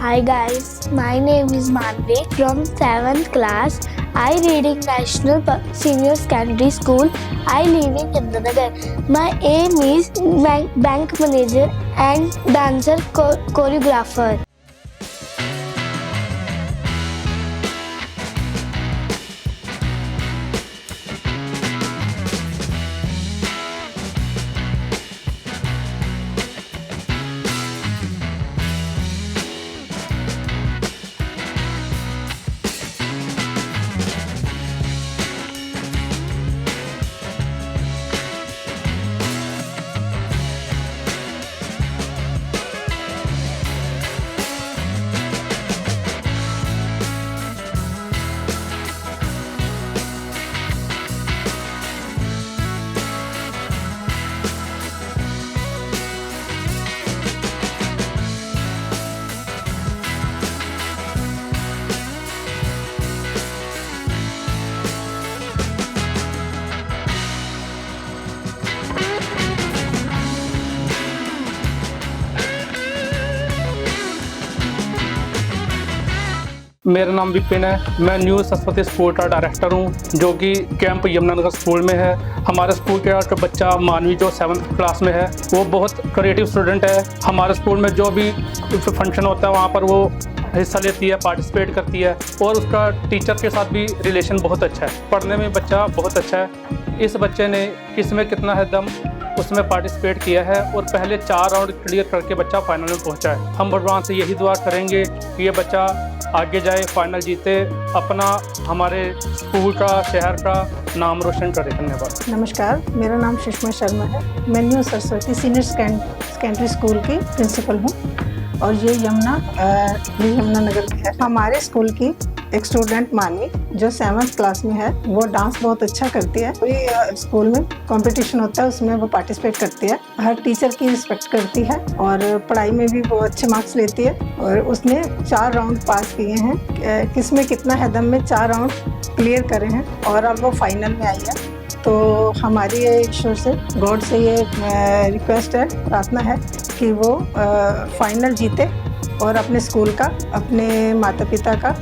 Hi guys, my name is Manvi from 7th class. I read in National Senior Secondary School. I live in Yamuna. My aim is bank manager and dancer choreographer. मेरा नाम विपिन है। मैं new Saraswati school का director हूँ जो कि camp Yamunanagar school में है। हमारे स्कूल का बच्चा मानवी जो 7th क्लास में है वो बहुत क्रिएटिव स्टूडेंट है। हमारे स्कूल में जो भी फंक्शन होता है वहाँ पर वो हिस्सा लेती है, पार्टिसिपेट करती है और उसका टीचर के साथ भी रिलेशन बहुत अच्छा है। पढ़ने में बच्चा बहुत अच्छा है। इस बच्चे ने किसमें कितना है दम उसमें पार्टिसिपेट किया है और पहले 4 राउंड क्लियर करके बच्चा फाइनल में पहुंचा है। हम भगवान से यही दुआ करेंगे कि ये बच्चा आगे जाए, फाइनल जीते, अपना हमारे स्कूल का, शहर का नाम रोशन करे। धन्यवाद। नमस्कार, मेरा नाम सुषमा शर्मा है। मैं new Saraswati senior secondary school की प्रिंसिपल हूँ और ये यमुनानगर में है। हमारे स्कूल की एक स्टूडेंट मानवी जो 7th क्लास में है वो डांस बहुत अच्छा करती है। कोई स्कूल में कंपटीशन होता है उसमें वो पार्टिसिपेट करती है, हर टीचर की रिस्पेक्ट करती है और पढ़ाई में भी वो अच्छे मार्क्स लेती है और उसने 4 राउंड पास किए हैं। किसमें कितना है दम में 4 राउंड क्लियर करे हैं और अब वो फाइनल में आई है। तो हमारी ये ईश्वर से, गॉड से ये रिक्वेस्ट है, प्रार्थना है कि वो फाइनल जीते और अपने स्कूल का, अपने माता पिता का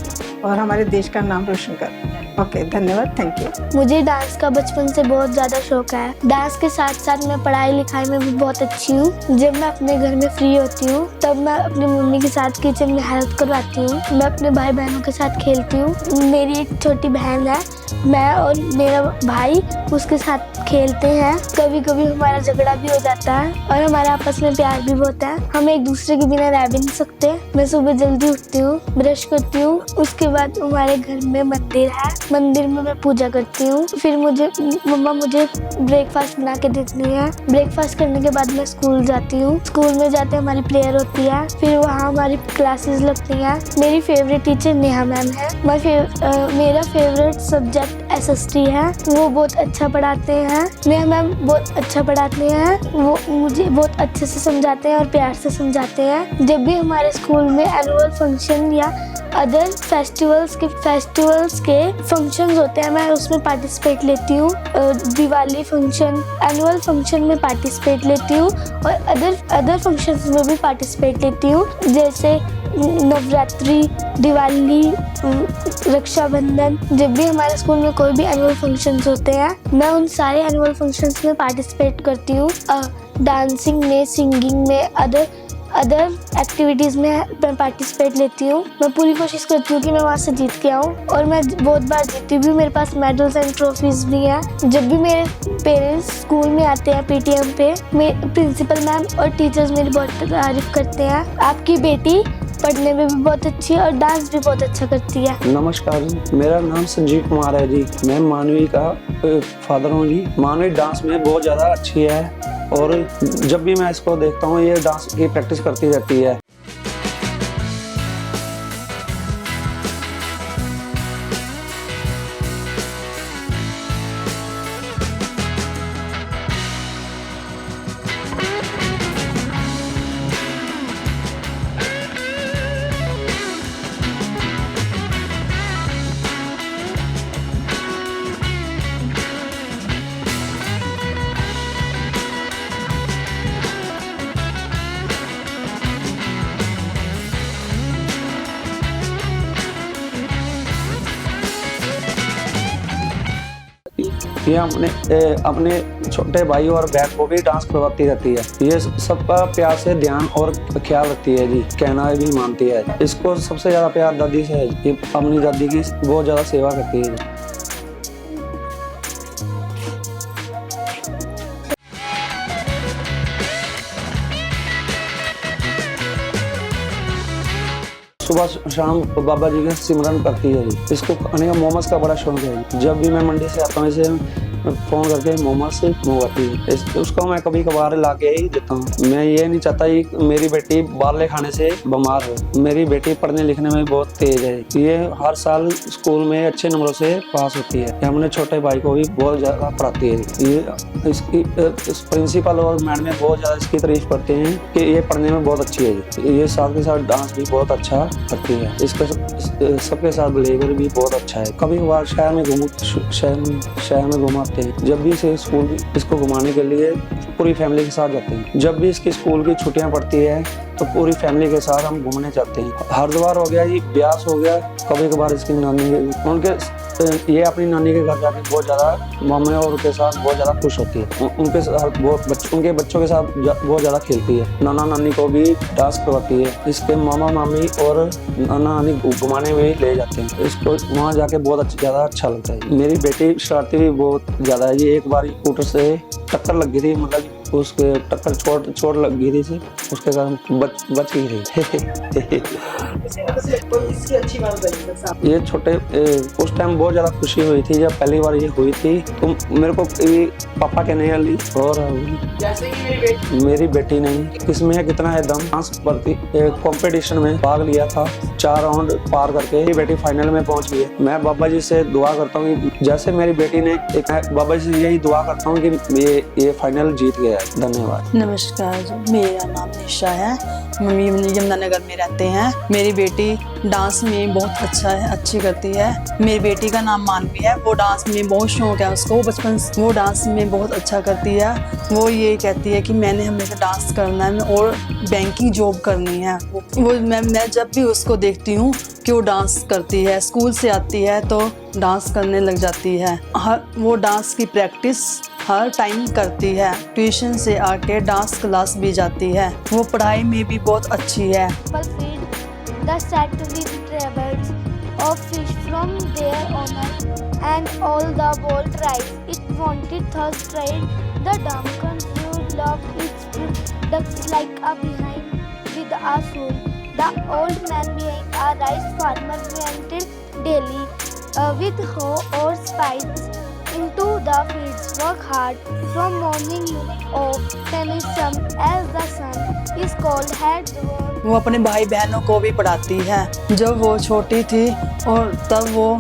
और हमारे देश का नाम रोशन कर। ओके, धन्यवाद, थैंक यू। मुझे डांस का बचपन से बहुत ज़्यादा शौक है। डांस के साथ साथ मैं पढ़ाई लिखाई में भी बहुत अच्छी हूँ। जब मैं अपने घर में फ्री होती हूँ तब मैं अपनी मम्मी के साथ किचन में हेल्प करवाती हूँ। मैं अपने भाई बहनों के साथ खेलती हूँ। मेरी एक छोटी बहन है, मैं और मेरा भाई उसके साथ खेलते हैं। कभी कभी हमारा झगड़ा भी हो जाता है और हमारा आपस में प्यार भी बहुत है। हम एक दूसरे के बिना रह भी नहीं सकते। मैं सुबह जल्दी उठती हूँ, ब्रश करती हूँ, उसके बाद हमारे घर में मंदिर है, मंदिर में मैं पूजा करती हूँ। फिर मम्मा मुझे ब्रेकफास्ट बना के देती है। ब्रेकफास्ट करने के बाद मैं स्कूल जाती हूँ। स्कूल में जाते हमारी प्रेयर होती है, फिर वहाँ हमारी क्लासेस लगती हैं। मेरी फेवरेट टीचर नेहा मैम है। मेरा फेवरेट सब्जेक्ट SST है। वो बहुत अच्छा पढ़ाते हैं। नेहा मैम बहुत अच्छा पढ़ाते हैं। वो मुझे बहुत अच्छे से समझाते हैं और प्यार से समझाते हैं। जब भी हमारे स्कूल में एनुअल फंक्शन या अदर फेस्टिवल्स के फंक्शंस होते हैं, मैं उसमें पार्टिसिपेट लेती हूँ। दिवाली फंक्शन, एनुअल फंक्शन में पार्टिसिपेट लेती हूँ और अदर फंक्शंस में भी पार्टिसिपेट लेती हूँ, जैसे नवरात्रि, दिवाली, रक्षाबंधन। जब भी हमारे स्कूल में कोई भी एनुअल फंक्शंस होते हैं मैं उन सारे एनुअल फंक्शंस में पार्टिसिपेट करती हूँ। डांसिंग में, सिंगिंग में, अदर एक्टिविटीज़ में मैं पार्टिसिपेट लेती हूँ। मैं पूरी कोशिश करती हूँ कि मैं वहाँ से जीत के आऊँ और मैं बहुत बार जीती भी। मेरे पास मेडल्स एंड ट्रॉफीज़ भी हैं। जब भी मेरे पेरेंट्स स्कूल में आते हैं PTM पे, मेरे प्रिंसिपल मैम और टीचर्स मेरी बहुत तारीफ करते हैं। आपकी बेटी पढ़ने में भी बहुत अच्छी है और डांस भी बहुत अच्छा करती है। नमस्कार जी, मेरा नाम संजीव कुमार है जी। मैं मानवी का फादर हूँ जी। मानवी डांस में बहुत ज़्यादा अच्छी है और जब भी मैं इसको देखता हूँ ये डांस की प्रैक्टिस करती रहती है। ये अपने छोटे भाई और बहन को भी डांस करवाती रहती है। ये सबका प्यार से ध्यान और ख्याल रखती है जी, कहना भी मानती है। इसको सबसे ज्यादा प्यार दादी से है। ये अपनी दादी की बहुत ज्यादा सेवा करती है जी। सुबह शाम बाबा जी का सिमरन करती है जी। इसको खाने का मोमोज का बड़ा शौक है। जब भी मैं मंडी से आता हूँ इसे फोन करके मोमोज से मंगवाती है। उसको मैं कभी कभार ला के ही देता हूँ। मैं ये नहीं चाहता कि मेरी बेटी बाहर खाने से बीमार हो। मेरी बेटी पढ़ने लिखने में बहुत तेज है। ये हर साल स्कूल में अच्छे नंबरों से पास होती है। ये हमने छोटे भाई को भी बहुत ज़्यादा पढ़ाती है। ये इसकी प्रिंसिपल और मैडम बहुत ज़्यादा इसकी तारीफ करते हैं कि ये पढ़ने में बहुत अच्छी है। ये साथ के साथ डांस भी बहुत अच्छा करती है। इसके सबके साथ बिहेवियर भी बहुत अच्छा है। कभी कभार शहर में घुमाते हैं। जब भी इसे स्कूल इसको घुमाने के लिए पूरी फैमिली के साथ जाते हैं। जब भी इसकी स्कूल की छुट्टियां पड़ती है तो पूरी फैमिली के साथ हम घूमने जाते हैं। हरिद्वार हो गया, ये ब्यास हो गया। कभी कभार इसकी नानी ये अपनी नानी के घर जाके बहुत ज़्यादा मम्मी और उनके साथ बहुत ज़्यादा खुश होती है। उनके साथ उनके बच्चों के साथ बहुत ज़्यादा खेलती है। नाना नानी को भी डांस करवाती है। इसके मामा मामी और नाना नानी घुमाने में ले जाते हैं। इसको वहाँ जाके बहुत ज़्यादा अच्छा लगता है। मेरी बेटी शरारती भी बहुत ज़्यादा है। ये एक बार स्कूटर से टक्कर लग गई थी, मतलब उसके टक्कर चोट लग गई थी, उसके कारण बच गई थी। इसकी अच्छी बात ये छोटे उस टाइम बहुत ज़्यादा खुशी हुई थी जब पहली बार ये हुई थी। तो मेरे को पापा कहने वाली और जैसे कि मेरी बेटी ने किसमें है कितना है दम डांस कंपटीशन में भाग लिया था। 4 राउंड पार करके मेरी बेटी फाइनल में पहुंच गई है। मैं बाबा जी से दुआ करता हूँ कि जैसे मेरी बेटी ने बाबा जी से यही दुआ करता हूँ कि ये फाइनल जीत गया है। धन्यवाद। नमस्कार जी, मेरा नाम निशा है। मम्मी यमुनानगर में रहते हैं। मेरी बेटी डांस में बहुत अच्छा है, अच्छी करती है। मेरी बेटी का नाम मानवी है। वो डांस में बहुत शौक है उसको। बचपन से वो डांस में बहुत अच्छा करती है। वो ये कहती है कि मैंने हमेशा डांस करना है और बैंक की जॉब करनी है। वो मैं जब भी उसको देखती हूँ कि वो डांस करती है, स्कूल से आती है तो डांस करने लग जाती है। वो डांस की प्रैक्टिस हर टाइम करती है। ट्यूशन से आके डांस क्लास भी जाती है। वो पढ़ाई में भी बहुत अच्छी है। The set with travels of fish from their owner, and all the bold tried. It wanted thus tried. The dumb confused loved its ducks like a behind with a soul. The old man behind a rice farmer went daily with hoe or spades into the fields, work hard from morning of tennism as the sun is cold had वो अपने भाई बहनों को भी पढ़ाती है। जब वो छोटी थी और तब वो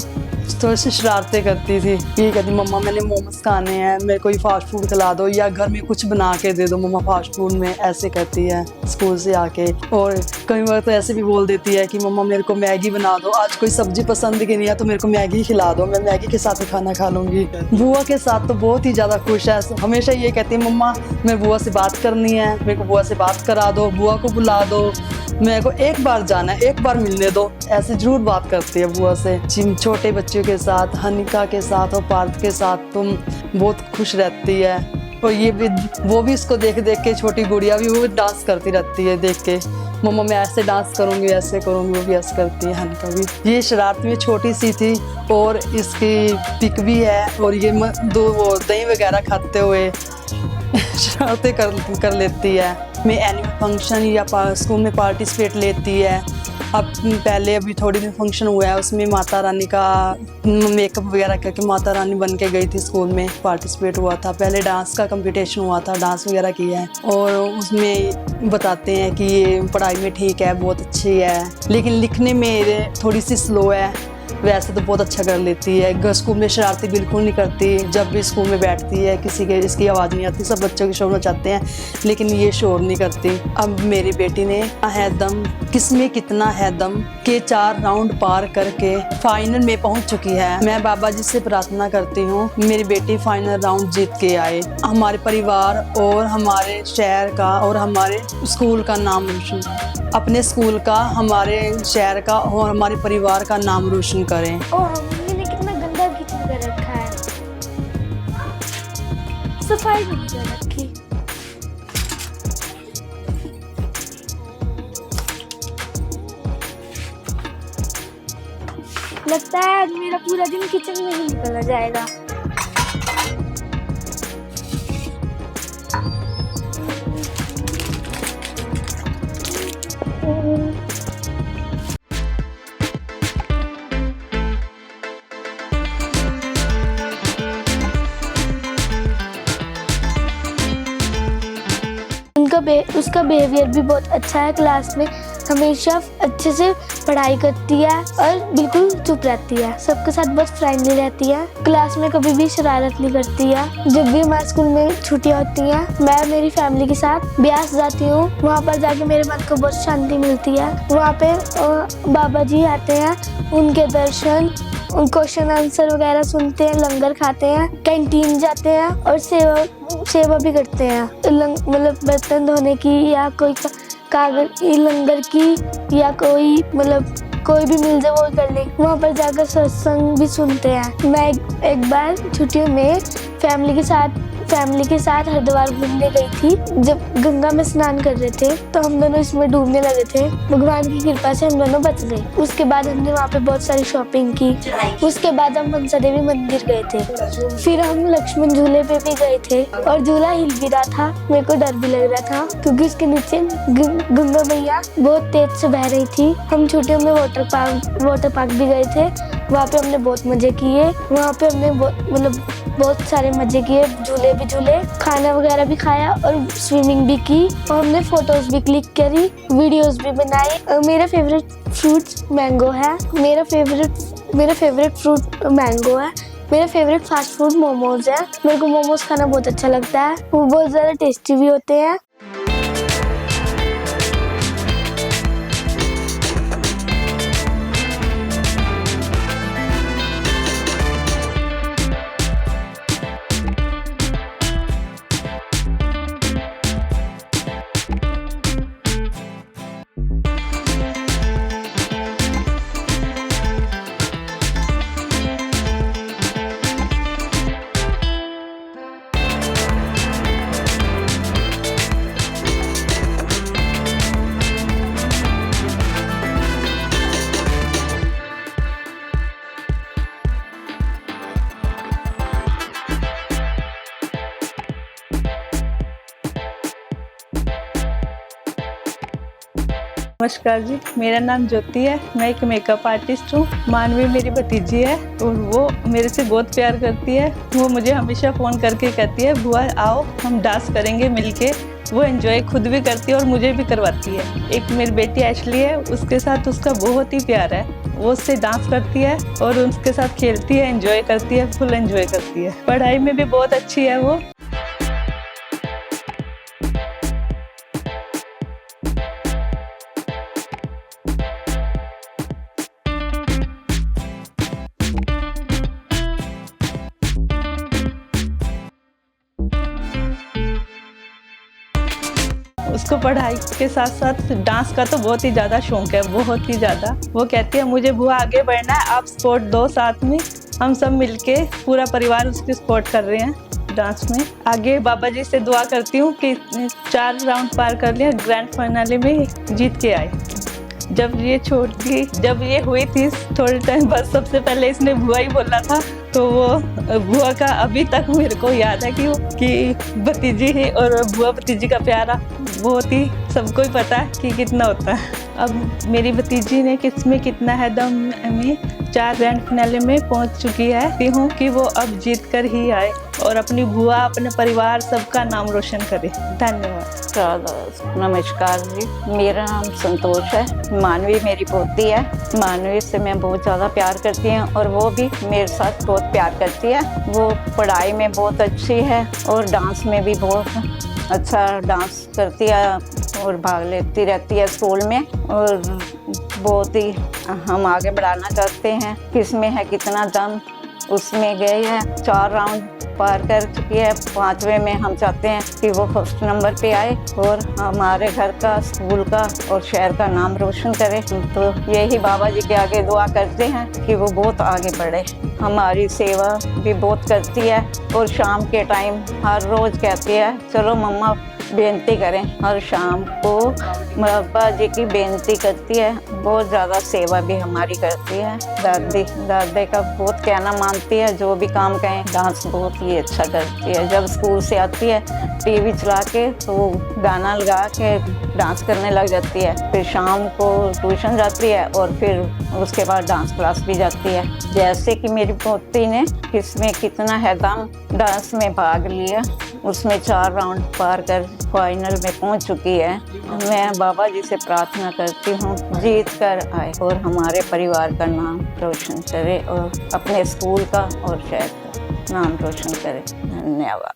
थोड़ी सी शरारतें करती थी। ये कहती मम्मा मैंने मोमोज खाने हैं, मेरे को ये फास्ट फूड खिला दो या घर में कुछ बना के दे दो मम्मा फास्ट फूड में, ऐसे कहती है स्कूल से आके। और कई बार तो ऐसे भी बोल देती है कि मम्मा मेरे को मैगी बना दो, आज कोई सब्जी पसंद की नहीं है तो मेरे को मैगी खिला दो, मैं मैगी के साथ ही खाना खा लूँगी। बुआ के साथ तो बहुत ही ज़्यादा खुश है। हमेशा ये कहती है मम्मा मेरे बुआ से बात करनी है, मेरे को बुआ से बात करा दो, बुआ को बुला दो, मेरे को एक बार जाना है, एक बार मिलने दो, ऐसे जरूर बात करती है बुआ से। छोटे बच्चों के साथ, हनिका के साथ और पार्थ के साथ तुम बहुत खुश रहती है। और ये भी वो भी इसको देख देख के, छोटी गुड़िया भी वो डांस करती रहती है देख के, मम्मा मैं ऐसे डांस करूँगी, ऐसे करूँगी, वो भी ऐसे करती है। हनिका भी ये शरारत में छोटी सी थी और इसकी पिक भी है। और ये दो वो दही वगैरह खाते हुए शरारतें कर लेती है। में एनुअल फंक्शन या स्कूल में पार्टिसिपेट लेती है। अब पहले अभी थोड़ी दिन फंक्शन हुआ है, उसमें माता रानी का मेकअप वगैरह करके माता रानी बन के गई थी, स्कूल में पार्टिसिपेट हुआ था। पहले डांस का कंपटीशन हुआ था, डांस वगैरह किया है। और उसमें बताते हैं कि ये पढ़ाई में ठीक है, बहुत अच्छी है, लेकिन लिखने में थोड़ी सी स्लो है। वैसे तो बहुत अच्छा कर लेती है। स्कूल में शरारती बिल्कुल नहीं करती। जब भी स्कूल में बैठती है किसी के इसकी आवाज़ नहीं आती, सब बच्चों की शोर चाहते हैं लेकिन ये शोर नहीं करती। अब मेरी बेटी ने है दम, किसमें कितना है दम के 4 राउंड पार करके फाइनल में पहुंच चुकी है। मैं बाबा जी से प्रार्थना करती हूँ मेरी बेटी फाइनल राउंड जीत के आए, हमारे परिवार और हमारे शहर का और हमारे स्कूल का नाम रोशन, अपने स्कूल का, हमारे शहर का और हमारे परिवार का नाम रोशन करें। और मम्मी ने कितना गंदा किचन कर रखा है। सफाई नहीं कर रखी। लगता है आज मेरा पूरा दिन किचन में ही निकल जाएगा। उसका बिहेवियर भी बहुत अच्छा है। क्लास में हमेशा अच्छे से पढ़ाई करती है और बिल्कुल चुप रहती है। सबके साथ बहुत फ्रेंडली रहती है। क्लास में कभी भी शरारत नहीं करती है। जब भी हमारे स्कूल में छुट्टियां होती हैं, मैं मेरी फैमिली के साथ ब्यास जाती हूँ। वहाँ पर जाके मेरे मन को बहुत शांति मिलती है। वहाँ पे बाबा जी आते हैं, उनके दर्शन, क्वेश्चन आंसर वगैरह सुनते हैं, लंगर खाते हैं, कैंटीन जाते हैं और सेवा भी करते हैं। मतलब बर्तन धोने की या कोई कागज की, लंगर की, या कोई मतलब कोई भी मिल जाए वो कर ले। वहाँ पर जाकर सत्संग भी सुनते हैं। मैं एक बार छुट्टियों में फैमिली के साथ हरिद्वार घूमने गई थी। जब गंगा में स्नान कर रहे थे तो हम दोनों इसमें डूबने लगे थे। भगवान की कृपा से हम दोनों बच गए। उसके बाद हमने वहाँ पे बहुत सारी शॉपिंग की। उसके बाद हम मनसा देवी मंदिर गए थे। फिर हम लक्ष्मण झूले पे भी गए थे और झूला हिल भी रहा था। मेरे को डर भी लग रहा था क्योंकि उसके नीचे गंगा मैया बहुत तेज से बह रही थी। हम छुट्टियों में वाटर पार्क भी गए थे। वहाँ पे हमने बहुत मजे किए। वहाँ पे हमने बहुत सारे मजे किए, झूले भी झूले, खाना वगैरह भी खाया और स्विमिंग भी की और हमने फोटोज भी क्लिक करी, वीडियोस भी बनाई। मेरा फेवरेट फ्रूट मैंगो है। मेरा फेवरेट फ्रूट मैंगो है। मेरा फेवरेट फास्ट फूड मोमोज है। मेरे को मोमोज खाना बहुत अच्छा लगता है। वो बहुत ज़्यादा टेस्टी भी होते हैं। नमस्कार जी, मेरा नाम ज्योति है। मैं एक मेकअप आर्टिस्ट हूँ। मानवी मेरी भतीजी है और वो मेरे से बहुत प्यार करती है। वो मुझे हमेशा फ़ोन करके कहती है बुआ आओ हम डांस करेंगे मिलके। वो एंजॉय खुद भी करती है और मुझे भी करवाती है। एक मेरी बेटी एशली है, उसके साथ उसका बहुत ही प्यार है। वो उससे डांस करती है और उसके साथ खेलती है, एंजॉय करती है, फुल एंजॉय करती है। पढ़ाई में भी बहुत अच्छी है वो। उसको पढ़ाई के साथ साथ डांस का तो बहुत ही ज़्यादा शौक है, बहुत ही ज़्यादा। वो कहती है मुझे बुआ आगे बढ़ना है, आप सपोर्ट दो साथ में। हम सब मिलके पूरा परिवार उसकी सपोर्ट कर रहे हैं डांस में। आगे बाबा जी से दुआ करती हूँ कि 4 राउंड पार कर लिया, ग्रैंड फाइनल में जीत के आए। जब ये हुई थी थोड़े टाइम बाद, सबसे पहले इसने बुआ ही बोला था। तो वो बुआ का अभी तक मेरे को याद है कि भतीजी है और बुआ भतीजी का प्यारा बहुत ही सबको ही पता है कि कितना होता है। अब मेरी भतीजी ने किसमें कितना है दम में 4 ग्रैंड फिनाले में पहुंच चुकी है। हूँ कि वो अब जीत कर ही आए और अपनी बुआ, अपने परिवार सबका नाम रोशन करे। धन्यवाद। नमस्कार जी, मेरा नाम संतोष है। मानवी मेरी पोती है। मानवी से मैं बहुत ज़्यादा प्यार करती हूँ और वो भी मेरे साथ बहुत प्यार करती है। वो पढ़ाई में बहुत अच्छी है और डांस में भी बहुत अच्छा डांस करती है और भाग लेती रहती है स्कूल में। और बहुत ही हम आगे बढ़ाना चाहते हैं, किसमें है कितना दम उसमें गए हैं, 4 राउंड पार कर चुकी है। 5वें में हम चाहते हैं कि वो फर्स्ट नंबर पे आए और हमारे घर का, स्कूल का और शहर का नाम रोशन करे। तो यही बाबा जी के आगे दुआ करते हैं कि वो बहुत आगे बढ़े। हमारी सेवा भी बहुत करती है और शाम के टाइम हर रोज़ कहती है चलो मम्मा बेनती करें। हर शाम को बाबा जी की बेनती करती है। बहुत ज़्यादा सेवा भी हमारी करती है। दादी का बहुत कहना मानती है, जो भी काम कहें। डांस बहुत ही अच्छा करती है। जब स्कूल से आती है टीवी चला के तो गाना लगा के डांस करने लग जाती है। फिर शाम को ट्यूशन जाती है और फिर उसके बाद डांस क्लास भी जाती है। जैसे कि मेरी पोती ने किसमें कितना है दम डांस में भाग लिया, उसमें 4 राउंड पार कर फाइनल में पहुंच चुकी है। मैं बाबा जी से प्रार्थना करती हूँ जीत कर आए और हमारे परिवार का नाम रोशन करे और अपने स्कूल का और शहर का नाम रोशन करे। धन्यवाद।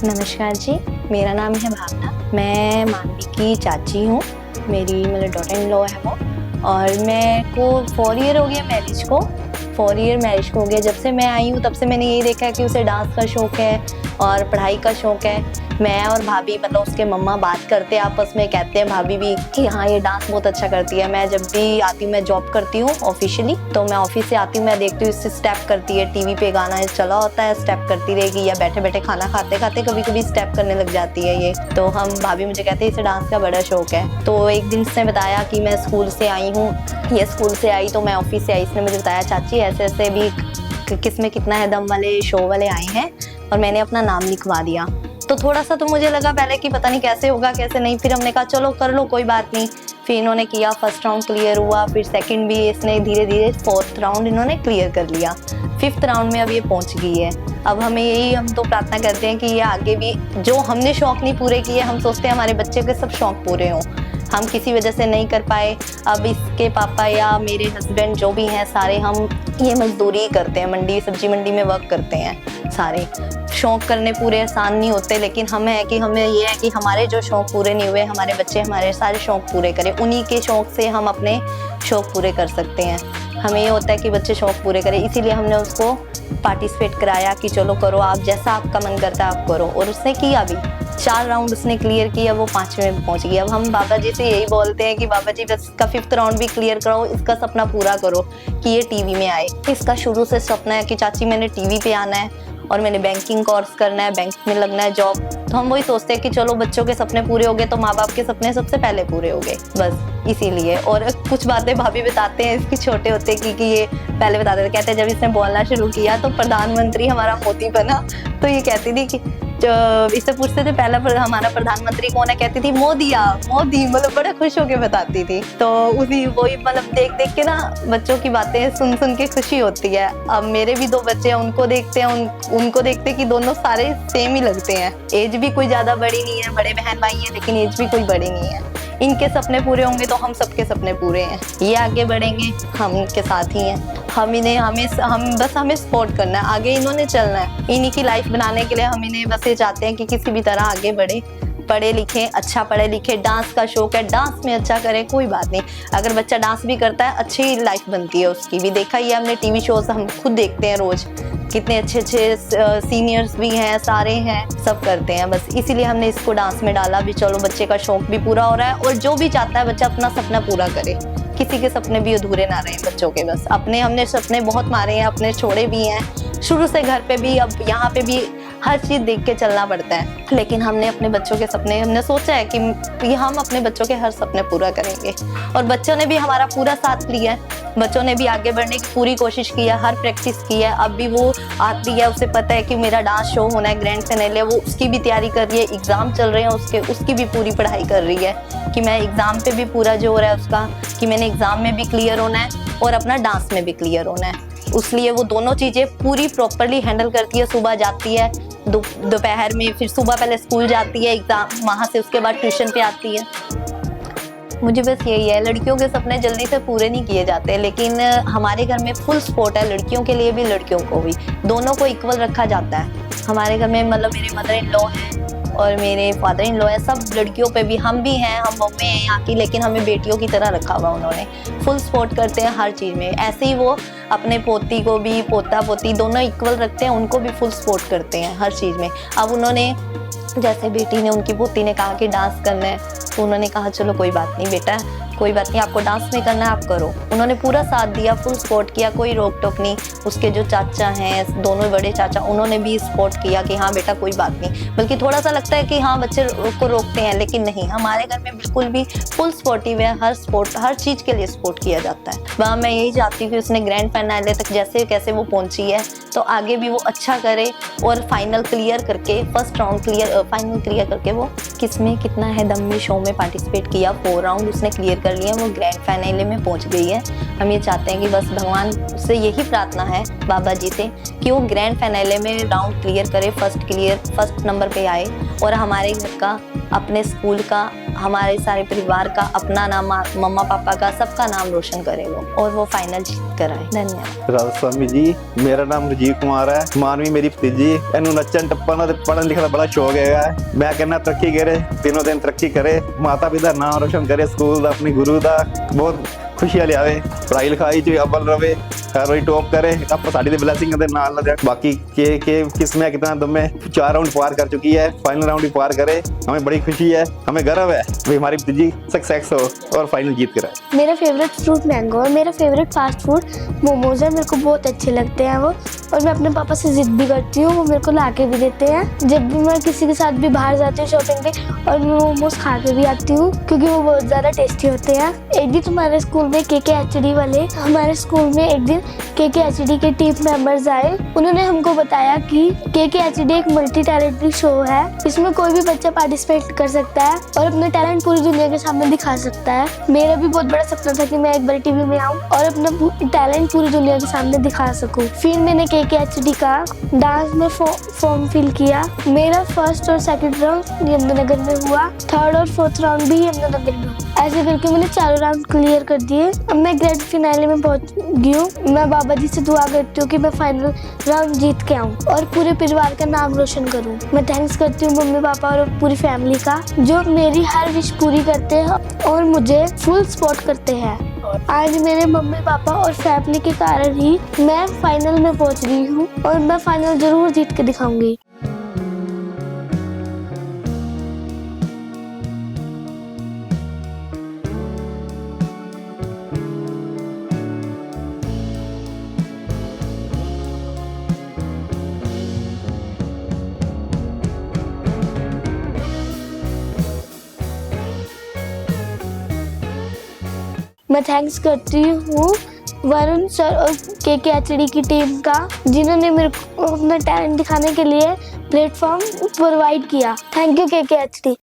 नमस्कार जी, मेरा नाम है भावना। मैं मानवी की चाची हूँ। मेरी मतलब डॉटर इन लॉ है वो। और मैं को 4 ईयर हो गया मैरिज को। 4 ईयर मैरिज को हो गया। जब से मैं आई हूँ तब से मैंने यही देखा है कि उसे डांस का शौक़ है और पढ़ाई का शौक़ है। मैं और भाभी मतलब उसके मम्मा बात करते हैं आपस में, कहते हैं भाभी भी कि हाँ ये डांस बहुत अच्छा करती है। मैं जब भी आती हूँ, मैं जॉब करती हूँ ऑफिशियली, तो मैं ऑफिस से आती हूँ, मैं देखती हूँ इससे स्टेप करती है। टीवी पे गाना चला होता है, स्टेप करती रहेगी, या बैठे बैठे खाना खाते खाते कभी कभी स्टेप करने लग जाती है ये। तो हम भाभी मुझे कहते हैं इसे डांस का बड़ा शौक है। तो एक दिन इसने बताया कि मैं स्कूल से आई हूँ, ये स्कूल से आई तो मैं ऑफिस से आई। इसने मुझे बताया चाची ऐसे ऐसे भी किसमें कितना है दम वाले शो वाले आए हैं, और मैंने अपना नाम लिखवा दिया। तो थोड़ा सा तो मुझे लगा पहले कि पता नहीं कैसे होगा कैसे नहीं। फिर हमने कहा चलो कर लो, कोई बात नहीं। फिर इन्होंने किया, फर्स्ट राउंड क्लियर हुआ, फिर सेकंड भी इसने धीरे धीरे, 4th राउंड इन्होंने क्लियर कर लिया। 5th राउंड में अब ये पहुंच गई है। अब हमें यही, हम तो प्रार्थना करते हैं कि ये आगे भी, जो हमने शौक नहीं पूरे किए, हम सोचते हैं हमारे बच्चे के सब शौक पूरे हों। हम किसी वजह से नहीं कर पाए। अब इसके पापा या मेरे हस्बैंड जो भी हैं सारे, हम ये मजदूरी करते हैं, मंडी सब्जी मंडी में वर्क करते हैं सारे। शौक़ करने पूरे आसान नहीं होते, लेकिन हमें है कि हमें ये है कि हमारे जो शौक़ पूरे नहीं हुए, हमारे बच्चे हमारे सारे शौक़ पूरे करें। उन्हीं के शौक़ से हम अपने शौक़ पूरे कर सकते हैं। हमें ये होता है कि बच्चे शौक़ पूरे करें, इसीलिए हमने उसको पार्टिसिपेट कराया कि चलो करो आप, जैसा आपका मन करता है आप करो। और उसने किया भी। 4 राउंड उसने क्लियर किया, वो 5वें में पहुंच गई। अब हम बाबा जी से यही बोलते हैं कि बाबा जी बस इसका 5th राउंड भी क्लियर कराओ, इसका सपना पूरा करो कि ये टीवी में आए। इसका शुरू से सपना है कि चाची मैंने टीवी पे आना है और मैंने बैंकिंग कोर्स करना है, बैंक में लगना है जॉब। तो हम वही सोचते हैं कि चलो बच्चों के सपने पूरे हो गए तो माँ बाप के सपने सबसे पहले पूरे हो गए, बस इसीलिए। और कुछ बातें भाभी बताते हैं इसकी छोटे होते कि ये पहले बताते थे, कहते जब इसने बोलना शुरू किया तो प्रधानमंत्री हमारा मोदी बना। तो ये कहती थी कि इससे पूछते थे पहला हमारा प्रधानमंत्री कौन है, कहती थी मोदी मोदी, मतलब बड़ा खुश होके बताती थी। तो उसी वही मतलब देख देख के ना बच्चों की बातें सुन सुन के खुशी होती है। अब मेरे भी 2 बच्चे हैं, उनको देखते हैं, उनको देखते कि दोनों सारे सेम ही लगते हैं। एज भी कोई ज्यादा बड़ी नहीं है, बड़े बहन भाई हैं लेकिन एज भी कोई बड़ी नहीं है। इनके सपने पूरे होंगे तो हम सबके सपने पूरे हैं। ये आगे बढ़ेंगे, हम इनके साथ ही हैं। हमें सपोर्ट करना है, आगे इन्होंने चलना है। इन्हीं की लाइफ बनाने के लिए हम इन्हें बस ये चाहते हैं कि किसी भी तरह आगे बढ़े, पढ़े लिखे, अच्छा पढ़े लिखे। डांस का शौक है, डांस में अच्छा करे, कोई बात नहीं। अगर बच्चा डांस भी करता है, अच्छी लाइफ बनती है उसकी भी। देखा ही है हमने, टीवी शोज हम खुद देखते हैं रोज, कितने अच्छे सीनियर्स भी हैं, सारे हैं, सब करते हैं। बस इसीलिए हमने इसको डांस में डाला भी, चलो बच्चे का शौक भी पूरा हो रहा है और जो भी चाहता है बच्चा अपना सपना पूरा करे। किसी के सपने भी अधूरे ना रहे बच्चों के। बस हमने सपने बहुत मारे हैं, अपने छोड़े भी हैं शुरू से, घर पे भी, अब यहाँ पे भी हर चीज देख के चलना पड़ता है। लेकिन हमने अपने बच्चों के सपने, हमने सोचा है कि हम अपने बच्चों के हर सपने पूरा करेंगे और बच्चों ने भी हमारा पूरा साथ लिया है। बच्चों ने भी आगे बढ़ने की पूरी कोशिश की है, हर प्रैक्टिस की है। अब भी वो आती है, उसे पता है कि मेरा डांस शो होना है, ग्रैंड फाइनल है, वो उसकी भी तैयारी कर रही है। एग्जाम चल रहे हैं उसकी भी पूरी पढ़ाई कर रही है कि मैं एग्जाम पे भी पूरा जोर है उसका कि मैंने एग्जाम में भी क्लियर होना है और अपना डांस में भी क्लियर होना है। इसलिए वो दोनों चीज़ें पूरी प्रॉपरली हैंडल करती है। सुबह जाती है, दोपहर में, फिर सुबह पहले स्कूल जाती है, एग्जाम वहाँ से उसके बाद ट्यूशन पे आती है। मुझे बस यही है, लड़कियों के सपने जल्दी से पूरे नहीं किए जाते, लेकिन हमारे घर में फुल सपोर्ट है, लड़कियों के लिए भी लड़कियों को भी, दोनों को इक्वल रखा जाता है हमारे घर में। मतलब मेरे मदर इन लॉ हैं और मेरे फादर इन लॉ है, सब लड़कियों पे भी, हम भी हैं, हम मम्मी हैं यहाँ की, लेकिन हमें बेटियों की तरह रखा हुआ उन्होंने। फुल सपोर्ट करते हैं हर चीज़ में। ऐसे ही वो अपने पोती को भी, पोता पोती दोनों इक्वल रखते हैं, उनको भी फुल सपोर्ट करते हैं हर चीज़ में। अब उन्होंने, जैसे बेटी ने, उनकी पोती ने कहा कि डांस करना है, तो उन्होंने कहा चलो कोई बात नहीं बेटा, कोई बात नहीं, आपको डांस में करना है आप करो। उन्होंने पूरा साथ दिया, फुल सपोर्ट किया, कोई रोक टोक नहीं। उसके जो चाचा हैं, दोनों बड़े चाचा, उन्होंने भी सपोर्ट किया कि हाँ बेटा कोई बात नहीं। बल्कि थोड़ा सा लगता है कि हाँ बच्चे को रोकते हैं, लेकिन नहीं, हमारे घर में बिल्कुल भी फुल सपोर्टिव है। हर चीज़ के लिए सपोर्ट किया जाता है। वहाँ मैं यही चाहती हूँ कि उसने ग्रैंड फाइनल तक जैसे कैसे वो पहुँची है, तो आगे भी वो अच्छा करे और फाइनल क्लियर करके, फर्स्ट राउंड फाइनल क्लियर करके, वो किसमें कितना है दम में शो में पार्टिसिपेट किया, 4 राउंड उसने क्लियर कर लिया, वो ग्रैंड फाइनल में पहुंच गई है। हम ये चाहते हैं कि बस भगवान से यही प्रार्थना है बाबा जी से कि वो ग्रैंड फाइनल में राउंड क्लियर करे, फर्स्ट नंबर पे आए और हमारे घर का, अपने स्कूल का, हमारे सारे परिवार का, अपना नाम, मम्मा पापा का, सबका नाम रोशन करे वो, और वो फाइनल जीत कर आए। धन्यवाद। राधा स्वामी जी, मेरा नाम राजीव कुमार है। मानवी मेरी भतीजी, इनू नचन टप्पन ते पढ़न लिखन दा बड़ा शौक है। मैं कहना तरक्की करे, दिनों दिन तरक्की करे, माता पिता दा नाम रोशन करे, स्कूल दा, अपने गुरु दा बहुत खुशियां लियावे, पढ़ाई लिखाई च अव्वल रवे, हर रोज टॉप करे। आप साड़ी दी ब्लेसिंग दे नाल ना। बाकी के किस्में कितना दम में 4 राउंड पार कर चुकी है, फाइनल राउंड भी पार करे, हमें बड़ी खुशी है, हमें गर्व है कि हमारी भतीजी सक्सेस हो और फाइनल जीत कर आए। मेरा फेवरेट फ्रूट मैंगो और मेरा फेवरेट फास्ट फूड मोमोज है। मेरे को बहुत अच्छे लगते हैं वो, और मैं अपने पापा से जिद भी करती हूँ, वो मेरे को ला के भी देते हैं। जब भी मैं किसी के साथ भी बाहर जाती हूँ शॉपिंग पे, और मैं मोमोज खा के भी आती हूँ क्योंकि वो बहुत ज़्यादा टेस्टी होते हैं। एक दिन हमारे स्कूल में KKHD वाले, हमारे स्कूल में एक दिन KKHD के टीम मेंबर्स आए। उन्होंने हमको बताया कि KKHD एक मल्टी टैलेंटेड शो है, इसमें कोई भी बच्चा पार्टिसिपेट कर सकता है और अपना टैलेंट पूरी दुनिया के सामने दिखा सकता है। मेरा भी बहुत बड़ा सपना था कि मैं एक बार टीवी में आऊँ और अपना टैलेंट पूरी दुनिया के सामने दिखा सकूँ। फिर मैंने KKHD का डांस में फॉर्म फिल किया। मेरा फर्स्ट और सेकंड राउंड यमुनानगर में हुआ, थर्ड और फोर्थ राउंड भी यमुनानगर में हुआ। ऐसे करके मैंने 4 राउंड क्लियर कर दिए। अब मैं ग्रैंड फिनाले में पहुंच गई हूँ। मैं बाबा जी से दुआ करती हूँ कि मैं फाइनल राउंड जीत के आऊँ और पूरे परिवार का नाम रोशन करूँ। मैं थैंक्स करती हूँ मम्मी पापा और पूरी फैमिली का, जो मेरी हर विश पूरी करते हैं और मुझे फुल सपोर्ट करते हैं। आज मेरे मम्मी पापा और फैमिली के कारण ही मैं फाइनल में पहुंच रही हूँ और मैं फाइनल जरूर जीत के दिखाऊंगी। मैं थैंक्स करती हूँ वरुण सर और KKHD की टीम का, जिन्होंने मेरे को अपना टैलेंट दिखाने के लिए प्लेटफॉर्म प्रोवाइड किया। Thank you KKHD।